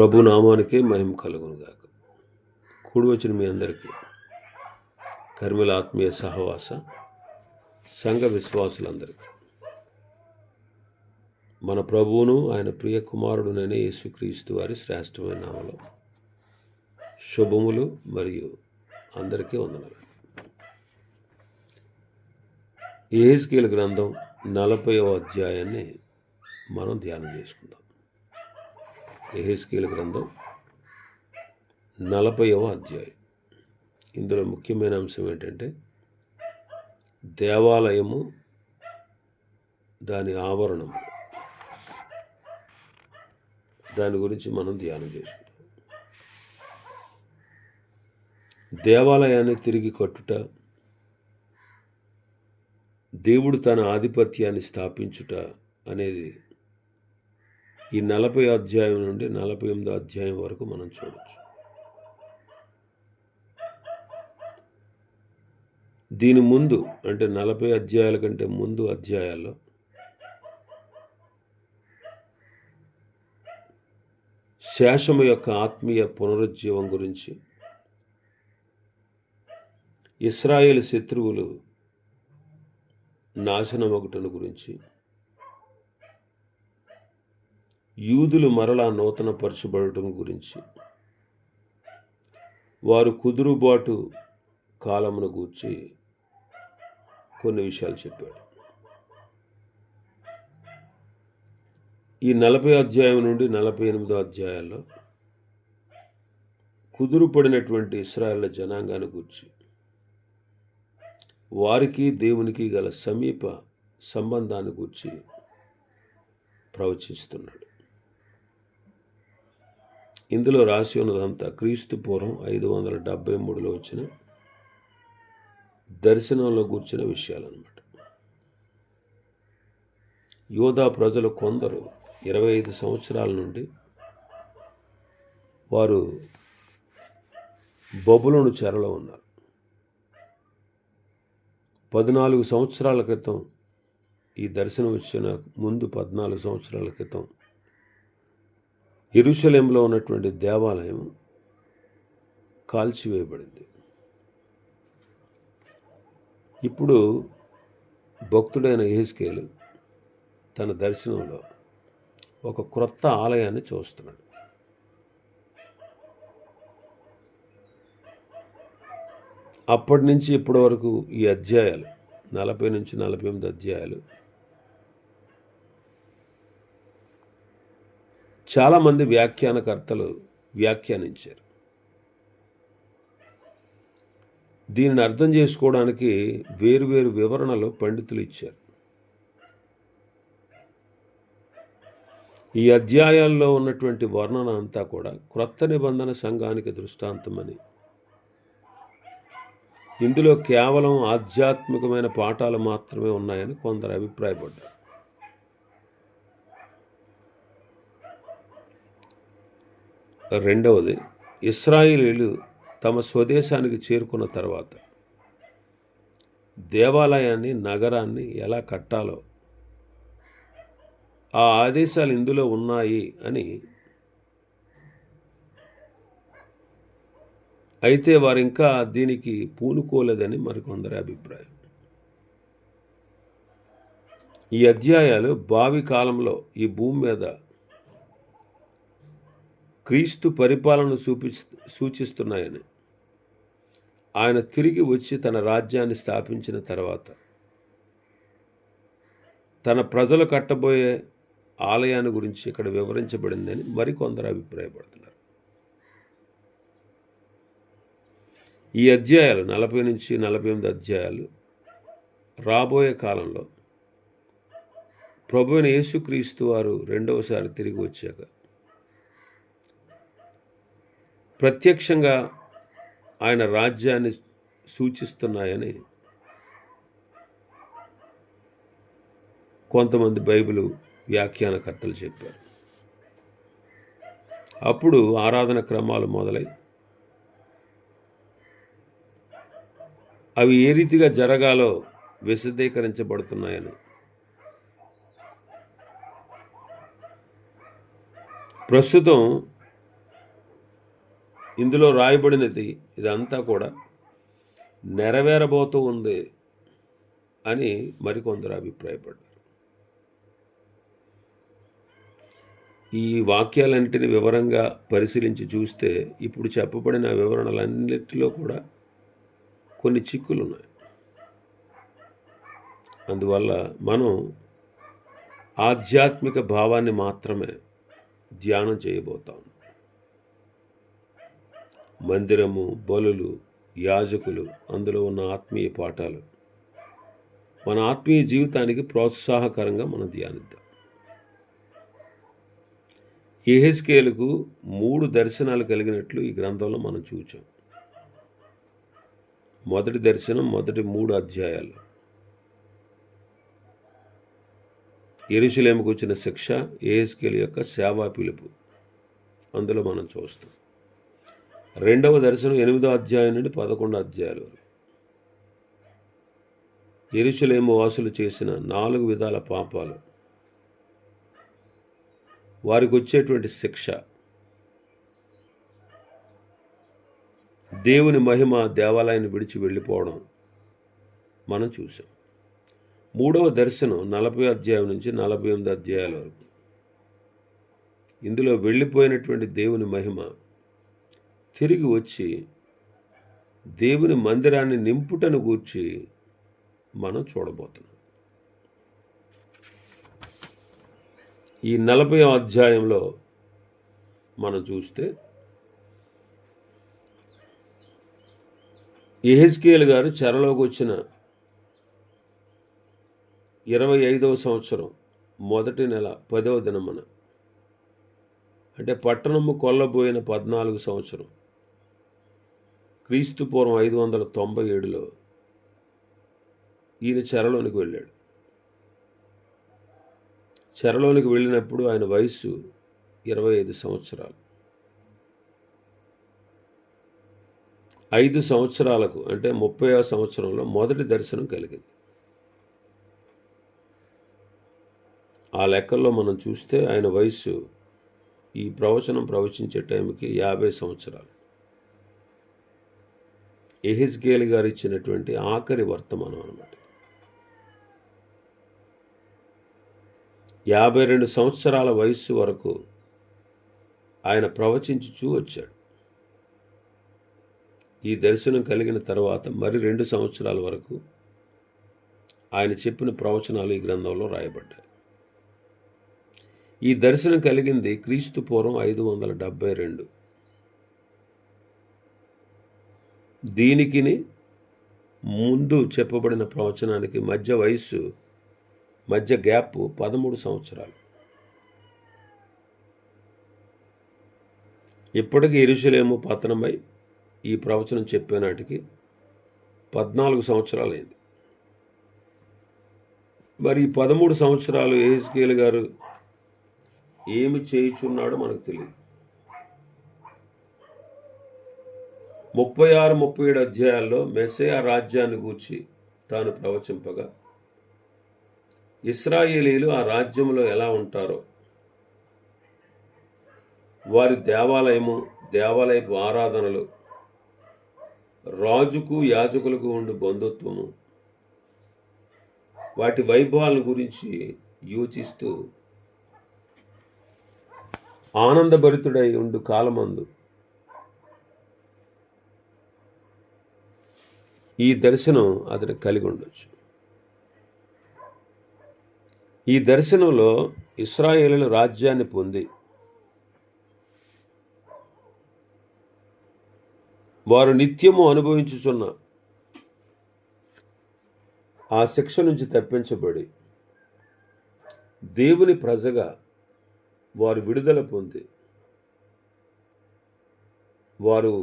ప్రభు నామానికే మహిమ కలుగునుగాక. కూడి వచ్చిన మీ అందరికీ కర్మల ఆత్మీయ సహవాస సంఘ విశ్వాసులందరికీ మన ప్రభువును ఆయన ప్రియ కుమారుడునైన యేసుక్రీస్తు వారి శ్రేష్టమైన నామములో శుభములు మరియు అందరికీ వందనాలు. యెహెజ్కేలు గ్రంథం 40వ అధ్యాయాన్ని మనం ధ్యానం చేసుకుందాం. యెహెజ్కేలు గ్రంథం 40వ అధ్యాయం. ఇందులో ముఖ్యమైన అంశం ఏంటంటే దేవాలయము, దాని ఆవరణము, దాని గురించి మనం ధ్యానం చేసుకుంటాం. దేవాలయాన్ని తిరిగి కట్టుట, దేవుడు తన ఆధిపత్యాన్ని స్థాపించుట అనేది ఈ 40 అధ్యాయం నుండి 48 అధ్యాయం వరకు మనం చూడవచ్చు. దీని ముందు అంటే 40 అధ్యాయాల కంటే ముందు అధ్యాయాల్లో శేషము యొక్క ఆత్మీయ పునరుజ్జీవం గురించి, ఇశ్రాయేలు శత్రువులు నాశనమగుటను గురించి, యూదులు మరలా నూతనపరచబడటం గురించి, వారు కుదురుబాటు కాలమును గూర్చి కొన్ని విషయాలు చెప్పాడు. ఈ 40 అధ్యాయం నుండి 48 అధ్యాయాల్లో కుదురుపడినటువంటి ఇశ్రాయేలు జనాంగాన్ని గూర్చి, వారికి దేవునికి గల సమీప సంబంధాన్ని గూర్చి ప్రవచిస్తున్నాడు. ఇందులో రాసి ఉన్నదంతా క్రీస్తు పూర్వం 573లో వచ్చిన దర్శనంలో కూర్చిన విషయాలన్నమాట. యోధా ప్రజలు కొందరు 25 సంవత్సరాల నుండి వారు బబులోను చెరలో ఉన్నారు. 14 సంవత్సరాల క్రితం, ఈ దర్శనం వచ్చిన ముందు 14 సంవత్సరాల క్రితం యెరూషలేములో ఉన్నటువంటి దేవాలయం కాల్చివేయబడింది. ఇప్పుడు భక్తుడైన యెహెజ్కేలు తన దర్శనంలో ఒక క్రొత్త ఆలయాన్ని చూస్తున్నాడు. అప్పటి నుంచి ఇప్పటి వరకు ఈ అధ్యాయాలు 40 నుంచి 48 అధ్యాయాలు చాలామంది వ్యాఖ్యానకర్తలు వ్యాఖ్యానించారు. దీనిని అర్థం చేసుకోవడానికి వేరువేరు వివరణలు పండితులు ఇచ్చారు. ఈ అధ్యాయాల్లో ఉన్నటువంటి వర్ణన అంతా కూడా క్రొత్త నిబంధన సంఘానికి దృష్టాంతమని, ఇందులో కేవలం ఆధ్యాత్మికమైన పాఠాలు మాత్రమే ఉన్నాయని కొందరు అభిప్రాయపడ్డారు. రెండవది, ఇశ్రాయేలీయులు తమ స్వదేశానికి చేరుకున్న తర్వాత దేవాలయాన్ని, నగరాన్ని ఎలా కట్టాలో ఆ ఆదేశాలు ఇందులో ఉన్నాయి అని, అయితే వారు ఇంకా దీనికి పూనుకోలేదని మరికొందరి అభిప్రాయం. ఈ అధ్యాయాలు భావి కాలంలో ఈ భూమి మీద క్రీస్తు పరిపాలనను సూచిస్తున్నాయని, ఆయన తిరిగి వచ్చి తన రాజ్యాన్ని స్థాపించిన తర్వాత తన ప్రజలు కట్టబోయే ఆలయాన్ని గురించి ఇక్కడ వివరించబడిందని మరికొందరు అభిప్రాయపడుతున్నారు. ఈ అధ్యాయాలు 40 నుంచి 48 అధ్యాయాలు రాబోయే కాలంలో ప్రభువైన యేసుక్రీస్తు వారు రెండవసారి తిరిగి వచ్చాక ప్రత్యక్షంగా ఆయన రాజ్యాన్ని సూచిస్తున్నాయని కొంతమంది బైబిల్ వ్యాఖ్యానకర్తలు చెప్పారు. అప్పుడు ఆరాధన క్రమాలు మొదలై అవి ఏ రీతిగా జరగాలో విశదీకరించబడుతున్నాయని, ప్రస్తుతం ఇందులో రాయబడినది ఇదంతా కూడా నెరవేరబోతూ ఉంది అని మరికొందరు అభిప్రాయపడ్డారు. ఈ వాక్యాలన్నింటిని వివరంగా పరిశీలించి చూస్తే ఇప్పుడు చెప్పబడిన వివరణలన్నిటిలో కూడా కొన్ని చిక్కులు ఉన్నాయి. అందువల్ల మనం ఆధ్యాత్మిక భావాన్ని మాత్రమే ధ్యానం చేయబోతాం. మందిరము, బలులు, యాజకులు, అందులో ఉన్న ఆత్మీయ పాఠాలు మన ఆత్మీయ జీవితానికి ప్రోత్సాహకరంగా మనం ధ్యానిద్దాం. యెహెజ్కేలుకు 3 దర్శనాలు కలిగినట్లు ఈ గ్రంథంలో మనం చూచాం. మొదటి దర్శనం మొదటి 3 అధ్యాయాలు. యెరూషలేముకు వచ్చిన శిక్ష, యెహెజ్కేలు యొక్క సేవా పిలుపు అందులో మనం చూస్తాం. రెండవ దర్శనం 8వ అధ్యాయం నుండి 11వ అధ్యాయాల వరకు. యెరూషలేము వాసులు చేసిన 4 విధాల పాపాలు, వారికి వచ్చేటువంటి శిక్ష, దేవుని మహిమ దేవాలయాన్ని విడిచి వెళ్ళిపోవడం మనం చూసాం. 3వ దర్శనం 40వ అధ్యాయం నుంచి 48వ అధ్యాయాల వరకు. ఇందులో వెళ్ళిపోయినటువంటి దేవుని మహిమ తిరిగి వచ్చి దేవుని మందిరాన్ని నింపుటను గూర్చి మనం చూడబోతున్నాం. ఈ 40వ అధ్యాయంలో మనం చూస్తే యెహెజ్కేలు గారు చెరలోకి వచ్చిన 25వ సంవత్సరం మొదటి నెల 10వ దినమున, అంటే పట్టణము కొల్లబోయిన 14 సంవత్సరం క్రీస్తు పూర్వం 597లో ఈయన చెరలోనికి వెళ్ళాడు. చెరలోనికి వెళ్ళినప్పుడు ఆయన వయస్సు 25 సంవత్సరాలు. 5 సంవత్సరాలకు అంటే 30వ సంవత్సరంలో మొదటి దర్శనం కలిగింది. ఆ లెక్కల్లో మనం చూస్తే ఆయన వయస్సు ఈ ప్రవచనం ప్రవచించే టైంకి 50 సంవత్సరాలు. యెహెజ్కేలు గారు ఇచ్చినటువంటి ఆఖరి వర్తమానం అన్నమాట. 52 సంవత్సరాల వయస్సు వరకు ఆయన ప్రవచించుచూ వచ్చాడు. ఈ దర్శనం కలిగిన తర్వాత మరి 2 సంవత్సరాల వరకు ఆయన చెప్పిన ప్రవచనాలు ఈ గ్రంథంలో రాయబడ్డాయి. ఈ దర్శనం కలిగింది క్రీస్తు పూర్వం 572. దీనికి ముందు చెప్పబడిన ప్రవచనానికి మధ్య గ్యాప్ 13 సంవత్సరాలు. ఇప్పటికీ యెరూషలేము పతనమై ఈ ప్రవచనం చెప్పే నాటికి 14 సంవత్సరాలు అయింది. మరి 13 సంవత్సరాలు యెహెజ్కేలు గారు ఏమి చేయుచున్నాడో మనకు తెలియదు. 36, 37 అధ్యాయాల్లో మెస్సయా రాజ్యాన్ని గూర్చి తాను ప్రవచింపగా, ఇశ్రాయేలీలు ఆ రాజ్యంలో ఎలా ఉంటారో, వారి దేవాలయపు ఆరాధనలు, రాజుకు యాజకులకు ఉండు బంధుత్వము, వాటి వైభవాలను గురించి యోచిస్తూ ఆనందభరితుడై ఉండు కాలమందు ఈ దర్శనం అతను కలిగి ఉండొచ్చు. ఈ దర్శనంలో ఇశ్రాయేలీయుల రాజ్యాన్ని పొంది వారు నిత్యము అనుభవించుచున్న ఆ శిక్ష నుంచి తప్పించబడి దేవుని ప్రజగా వారు విడుదల పొంది వారు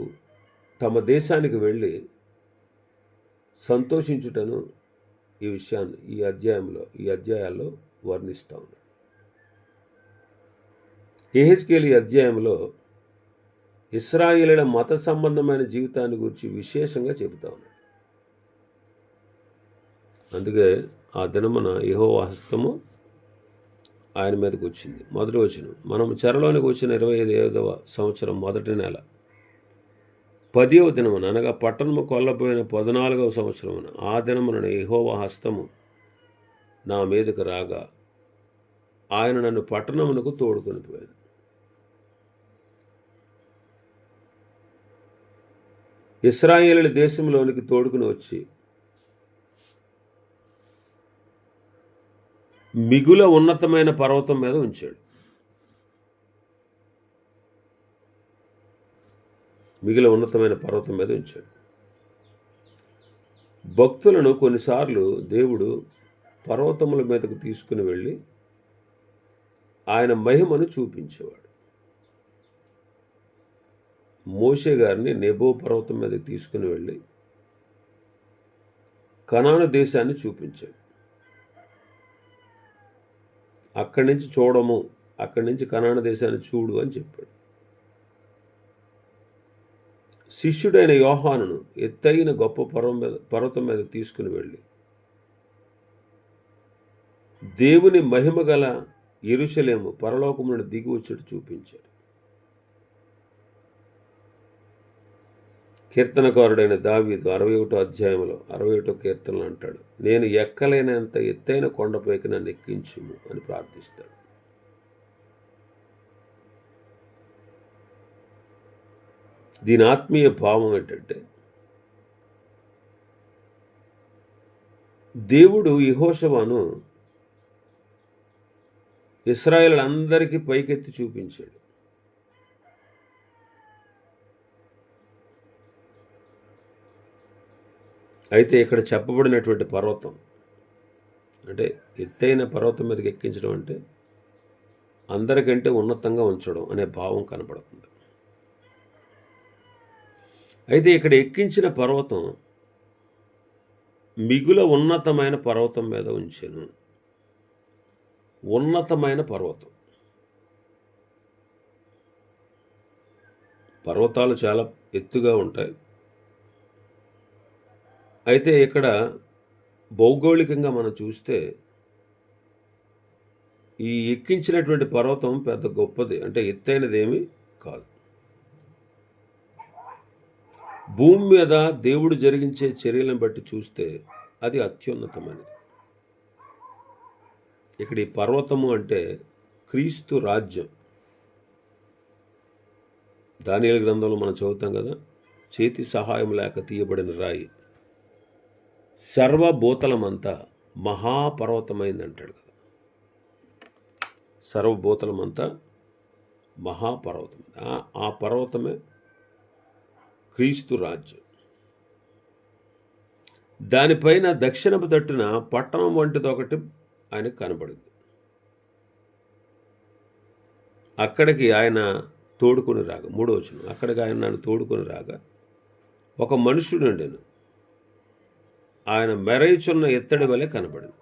తమ దేశానికి వెళ్ళి సంతోషించుటను ఈ విషయాన్ని ఈ అధ్యాయాల్లో వర్ణిస్తూ ఉన్నాడు. యెహెజ్కేలు ఈ అధ్యాయంలో ఇశ్రాయేలీయుల మత సంబంధమైన జీవితాన్ని గురించి విశేషంగా చెబుతా ఉన్నాడు. అందుకే ఆ దినమున యెహోవా హస్తము ఆయన మీదకి వచ్చింది. మొదటి వచనం, మనం చెరలోనికి వచ్చిన 25వ సంవత్సరం మొదటి నెల 10వ దినమున అనగా పట్టణము కొల్లబోయిన 14వ సంవత్సరమున ఆ దినమున యెహోవా హస్తము నా మీదకు రాగా ఆయన నన్ను పట్టణమునకు తోడుకొని పోయాను. ఇశ్రాయేలు దేశంలోనికి తోడుకుని వచ్చి మిగుల ఉన్నతమైన పర్వతం మీద ఉంచాడు. మిగిలిన ఉన్నతమైన పర్వతం మీద ఉంచాడు. భక్తులను కొన్నిసార్లు దేవుడు పర్వతముల మీదకు తీసుకుని వెళ్ళి ఆయన మహిమను చూపించేవాడు. మోషే గారిని నెబో పర్వతం మీదకి తీసుకుని వెళ్ళి కనాను దేశాన్ని చూపించాడు. అక్కడి నుంచి చూడము, అక్కడి నుంచి కనాను దేశాన్ని చూడు అని చెప్పాడు. శిష్యుడైన యోహానును ఎత్తైన గొప్ప పర్వతం మీద తీసుకుని వెళ్ళి దేవుని మహిమ గల యెరూషలేము పరలోకము నుండి దిగి వచ్చేట్టు చూపించాడు. కీర్తనకారుడైన దావీదు 61వ అధ్యాయంలో 61వ కీర్తనలు అంటాడు, నేను ఎక్కలేనంత ఎత్తైన కొండపైకి నన్ను ఎక్కించుము అని ప్రార్థిస్తాడు. దీని ఆత్మీయ భావం ఏంటంటే దేవుడు యెహోషువను ఇశ్రాయేలులందరికీ పైకెత్తి చూపించాడు. అయితే ఇక్కడ చెప్పబడినటువంటి పర్వతం అంటే ఎత్తైన పర్వతం మీదకి ఎక్కించడం అంటే అందరికంటే ఉన్నతంగా ఉంచడం అనే భావం కనబడుతుంది. అయితే ఇక్కడ ఎక్కించిన పర్వతం మిగుల ఉన్నతమైన పర్వతం మీద ఉంచాను. ఉన్నతమైన పర్వతం. పర్వతాలు చాలా ఎత్తుగా ఉంటాయి. అయితే ఇక్కడ భౌగోళికంగా మనం చూస్తే ఈ ఎక్కించినటువంటి పర్వతం పెద్ద గొప్పది అంటే ఎత్తైనదేమీ కాదు. భూమి మీద దేవుడు జరిగించే చర్యలను బట్టి చూస్తే అది అత్యున్నతమైనది. ఇక్కడ ఈ పర్వతము అంటే క్రీస్తు రాజ్యం. దానియేలు గ్రంథంలో మనం చదువుతాం కదా, చేతి సహాయం లేక తీయబడిన రాయి సర్వభూతలమంతా మహాపర్వతమైంది అంటాడు కదా. సర్వభూతలమంతా మహాపర్వతం. ఆ పర్వతమే క్రీస్తు రాజ్యం. దానిపైన దక్షిణపు తట్టున పట్టణం వంటిది ఒకటి ఆయనకు కనబడింది. అక్కడికి ఆయన తోడుకొని రాగా, 3వ వచనం, అక్కడికి ఆయన నన్ను తోడుకొని రాగా ఒక మనుషుడు ఉండెను. ఆయన మెరయుచున్న ఎత్తడి వలె కనబడింది.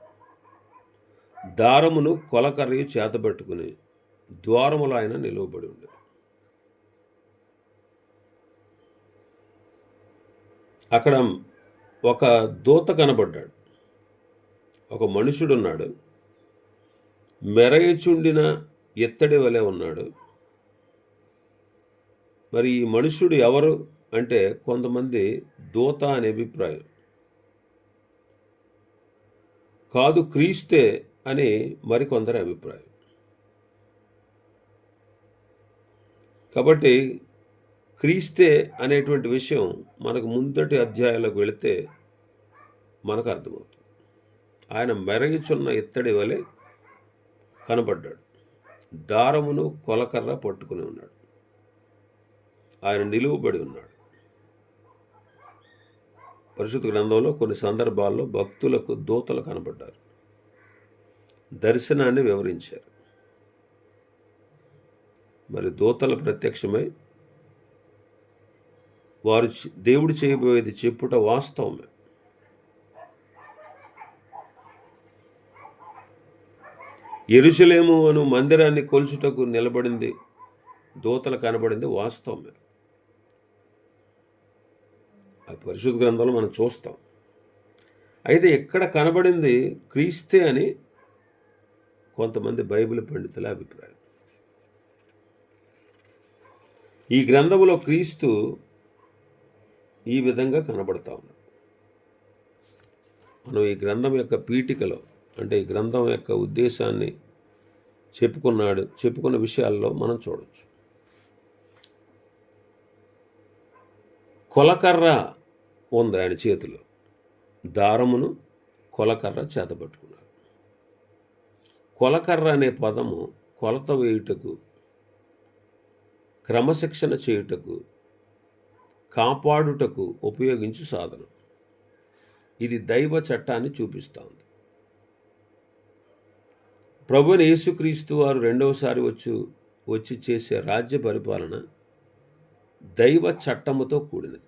దారమును కొలకర్రయు చేతబట్టుకుని ద్వారములో ఆయన నిలువబడి ఉండెను. అక్కడ ఒక దూత కనబడ్డాడు. ఒక మనుషుడున్నాడు, మెరయుచుండిన ఎత్తడి వలె ఉన్నాడు. మరి ఈ మనుషుడు ఎవరు అంటే కొంతమంది దూత అనే అభిప్రాయం, కాదు క్రీస్తే అని మరికొందరి అభిప్రాయం. కాబట్టి క్రీస్తే అనేటువంటి విషయం మనకు ముందటి అధ్యాయాలకు వెళితే మనకు అర్థమవుతుంది. ఆయన మెరగిచున్న ఎత్తడి వలె కనబడ్డాడు. దారమును కొలకర్ర పట్టుకుని ఉన్నాడు. ఆయన నిలువబడి ఉన్నాడు. పరిశుద్ధ గ్రంథంలో కొన్ని సందర్భాల్లో భక్తులకు దూతలు కనబడ్డారు, దర్శనాన్ని వివరించారు. మరి దూతలు ప్రత్యక్షమై వారు దేవుడు చేయబోయేది చెప్పుట వాస్తవమే. యెరూషలేము అను మందిరాన్ని కొలుచుటకు నిలబడింది దూతలు కనబడింది వాస్తవమే. ఆ పరిశుద్ధ గ్రంథంలో మనం చూస్తాం. అయితే ఎక్కడ కనబడింది క్రీస్తే అని కొంతమంది బైబిల్ పండితుల అభిప్రాయం. ఈ గ్రంథంలో క్రీస్తు ఈ విధంగా కనబడతా ఉన్నాడు. మనం ఈ గ్రంథం యొక్క పీఠికలో, అంటే ఈ గ్రంథం యొక్క ఉద్దేశాన్ని చెప్పుకున్న విషయాల్లో మనం చూడవచ్చు. కొలకర్ర ఉంది ఆయన చేతిలో, దారమును కొలకర్ర చేతబట్టుకున్నాడు. కొలకర్ర అనే పదము కొలత వేయుటకు, క్రమశిక్షణ చేయుటకు, కాపాడుటకు ఉపయోగించు సాధనం. ఇది దైవ చట్టాన్ని చూపిస్తూ ఉంది. ప్రభువైన యేసుక్రీస్తు వారు రెండవసారి వచ్చి చేసే రాజ్య పరిపాలన దైవ చట్టముతో కూడినది.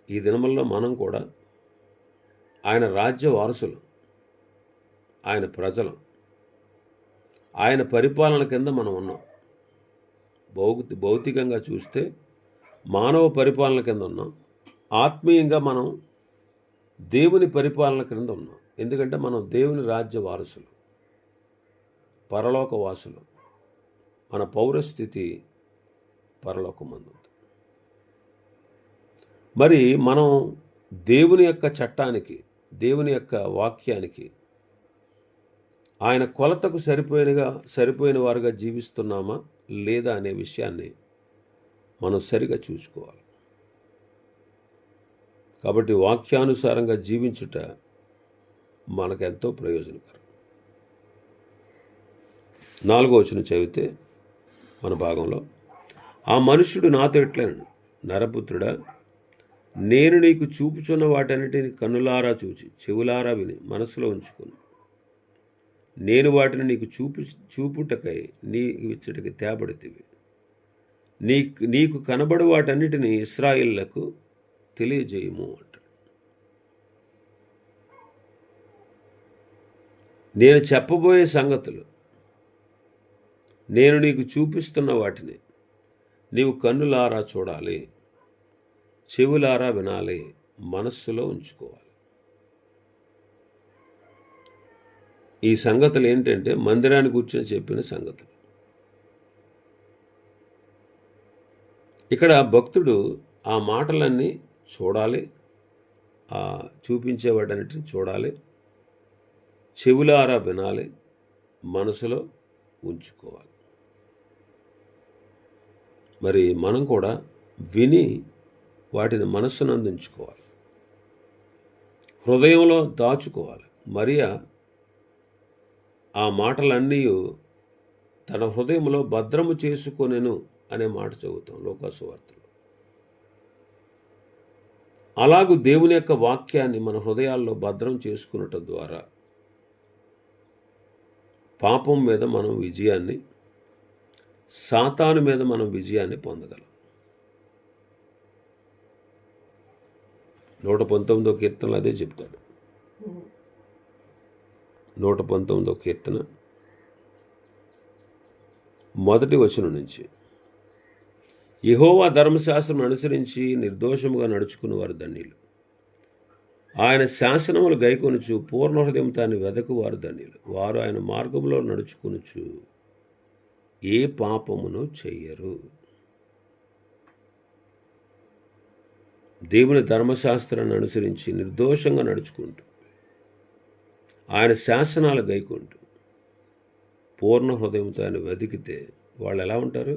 ఈ దినముల్లో మనం కూడా ఆయన రాజ్య వారసులు, ఆయన ప్రజలు, ఆయన పరిపాలన కింద మనం ఉన్నాం. భౌతికంగా చూస్తే మానవ పరిపాలన కింద ఉన్నాం. ఆత్మీయంగా మనం దేవుని పరిపాలన క్రింద ఉన్నాం. ఎందుకంటే మనం దేవుని రాజ్య వారసులు, పరలోక వాసులు. మన పౌరస్థితి పరలోకమందు. మరి మనం దేవుని యొక్క చట్టానికి, దేవుని యొక్క వాక్యానికి, ఆయన కొలతకు సరిపోయిన వారుగా జీవిస్తున్నామా లేదా అనే విషయాన్ని మనం సరిగా చూసుకోవాలి. కాబట్టి వాక్యానుసారంగా జీవించుట మనకెంతో ప్రయోజనకరం. 4వ వచనం చదివితే మన భాగంలో, ఆ మనుష్యుడు నాతో ఇట్లనెను, నరపుత్రుడా, నేను నీకు చూపుచున్న వాటన్నిటిని కన్నులారా చూచి చెవులారా విని మనసులో ఉంచుకుని, నేను వాటిని నీకు చూపుటకై నీకు ఇచ్చటికి తేబడితివి. నీకు కనబడు వాటన్నిటిని ఇశ్రాయేలులకు తెలియజేయము అంట. నేను చెప్పబోయే సంగతులు, నేను నీకు చూపిస్తున్న వాటిని నీవు కన్నులారా చూడాలి, చెవులారా వినాలి, మనస్సులో ఉంచుకోవాలి. ఈ సంగతులు ఏంటంటే మందిరాన్ని కూర్చొని చెప్పిన సంగతులు. ఇక్కడ భక్తుడు ఆ మాటలన్నీ చూడాలి, ఆ చూపించేవాటన్నిటిని చూడాలి, చెవులారా వినాలి, మనసులో ఉంచుకోవాలి. మరి మనం కూడా విని వాటిని మనస్సునందు ఉంచుకోవాలి, హృదయంలో దాచుకోవాలి. మరియా ఆ మాటలన్నీ తన హృదయంలో భద్రము చేసుకొనెను అనే మాట చదువుతాం లూకాసు వార్తలో. అలాగూ దేవుని యొక్క వాక్యాన్ని మన హృదయాల్లో భద్రం చేసుకునటం ద్వారా పాపం మీద మనం విజయాన్ని, సాతాను మీద మనం విజయాన్ని పొందగలం. 119వ కీర్తనలో అదే చెప్తాడు. 119వ కీర్తన 1వ వచనం నుంచి, యెహోవా ధర్మశాస్త్రం అనుసరించి నిర్దోషముగా నడుచుకుని వారు ధన్యులు. ఆయన శాసనములు గైకొనుచు పూర్ణ హృదయంతో వెదకు వారు ధన్యులు. వారు ఆయన మార్గంలో నడుచుకొనుచు ఏ పాపమును చెయ్యరు. దేవుని ధర్మశాస్త్రాన్ని అనుసరించి నిర్దోషంగా నడుచుకుంటూ, ఆయన శాసనాలు గైకుంటూ పూర్ణ హృదయంతో ఆయన వెతికితే వాళ్ళు ఎలా ఉంటారు?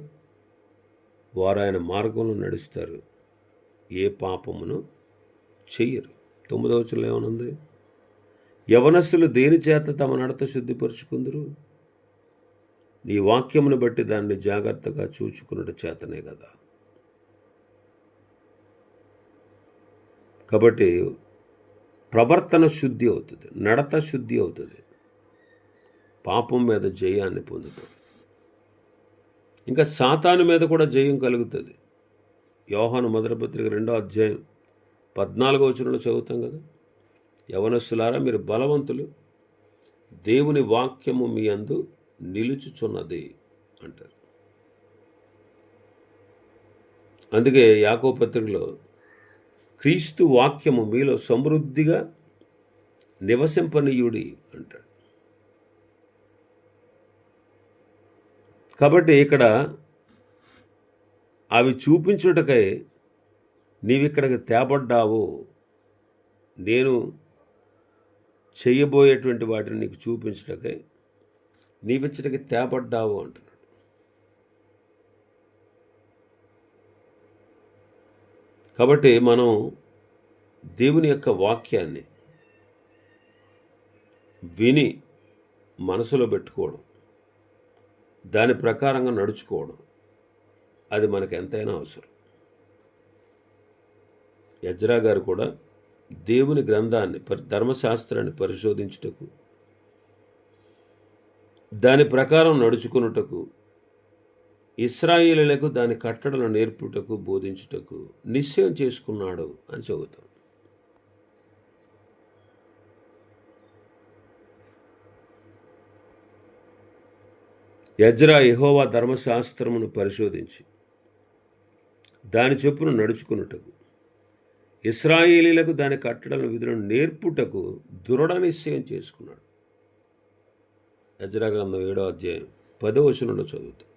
వారు ఆయన మార్గంలో నడుస్తారు, ఏ పాపమును చెయ్యరు. 9వ వచనంలో ఏమనుంది? యవనస్తులు దేని చేత తమ నడత శుద్ధిపరుచుకుందరు? నీ వాక్యమును బట్టి దాన్ని జాగ్రత్తగా చూచుకున్నట చేతనే కదా. కాబట్టి ప్రవర్తన శుద్ధి అవుతుంది, నడత శుద్ధి అవుతుంది, పాపం మీద జయాన్ని పొందుతుంది. ఇంకా సాతాను మీద కూడా జయం కలుగుతుంది. యోహాను మొదటి పత్రిక 2వ అధ్యాయం 14వ వచనంలో చదువుతాం కదా, యవనస్తులారా మీరు బలవంతులు, దేవుని వాక్యము మీ అందు నిలుచుచున్నది అంటారు. అందుకే యాకోబు పత్రికలో క్రీస్తు వాక్యము మీలో సమృద్ధిగా నివసింపనీయుడి అంటాడు. కాబట్టి ఇక్కడ అవి చూపించుటకై నీవిక్కడికి తేబడ్డావు, నేను చెయ్యబోయేటువంటి వాటిని నీకు చూపించటకై నీవిచ్చటికి తేబడ్డావు అంటున్నాడు. కాబట్టి మనం దేవుని యొక్క వాక్యాన్ని విని మనసులో పెట్టుకోవడం, దాని ప్రకారంగా నడుచుకోవడం, అది మనకు ఎంతైనా అవసరం. ఎజ్రా గారు కూడా దేవుని గ్రంథాన్ని ధర్మశాస్త్రాన్ని పరిశోధించుటకు, దాని ప్రకారం నడుచుకున్నటకు, ఇశ్రాయేలీయులకు దాని కట్టడలు నేర్పుటకు, బోధించుటకు నిశ్చయం చేసుకున్నాడు అని చెబుతాం. ఎజ్రా యెహోవా ధర్మశాస్త్రమును పరిశోధించి దాని చొప్పున నడుచుకున్నటకు, ఇశ్రాయేలీయులకు దాని కట్టడలను విధులను నేర్పుటకు దృఢ నిశ్చయం చేసుకున్నాడు. ఎజ్రా గ్రంథం 7వ అధ్యాయం 10వ వచనంలో చదువుతాం.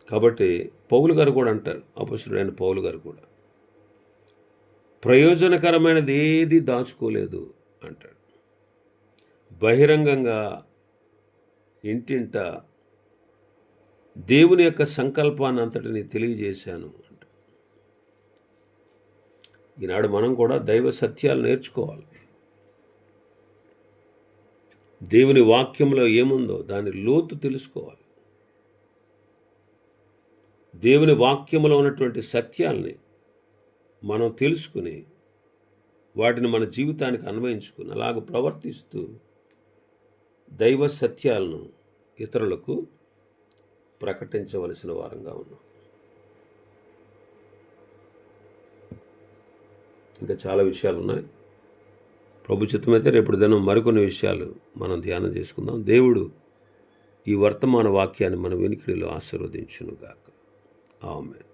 కాబట్టి పౌలు గారు కూడా అంటారు, అపొస్తలుడైన పౌలు గారు కూడా, ప్రయోజనకరమైనది ఏది దాచుకోలేదు అంటాడు. బహిరంగంగా ఇంటింట దేవుని యొక్క సంకల్పాన్ని అంతటిని తెలియజేశాను అంట. ఈనాడు మనం కూడా దైవ సత్యాలు నేర్చుకోవాలి. దేవుని వాక్యంలో ఏముందో దాని లోతు తెలుసుకోవాలి. దేవుని వాక్యంలో ఉన్నటువంటి సత్యాల్ని మనం తెలుసుకుని వాటిని మన జీవితానికి అన్వయించుకుని అలాగ ప్రవర్తిస్తూ దైవ సత్యాలను ఇతరులకు ప్రకటించవలసిన వారంగా ఉన్నాం. ఇంకా చాలా విషయాలు ఉన్నాయి. ప్రభు చిత్తమైతే రేపటి దినం మరికొన్ని విషయాలు మనం ధ్యానం చేసుకుందాం. దేవుడు ఈ వర్తమాన వాక్యాన్ని మన వెనుకడిలో ఆశీర్వదించునుగాక. ఆమేన్.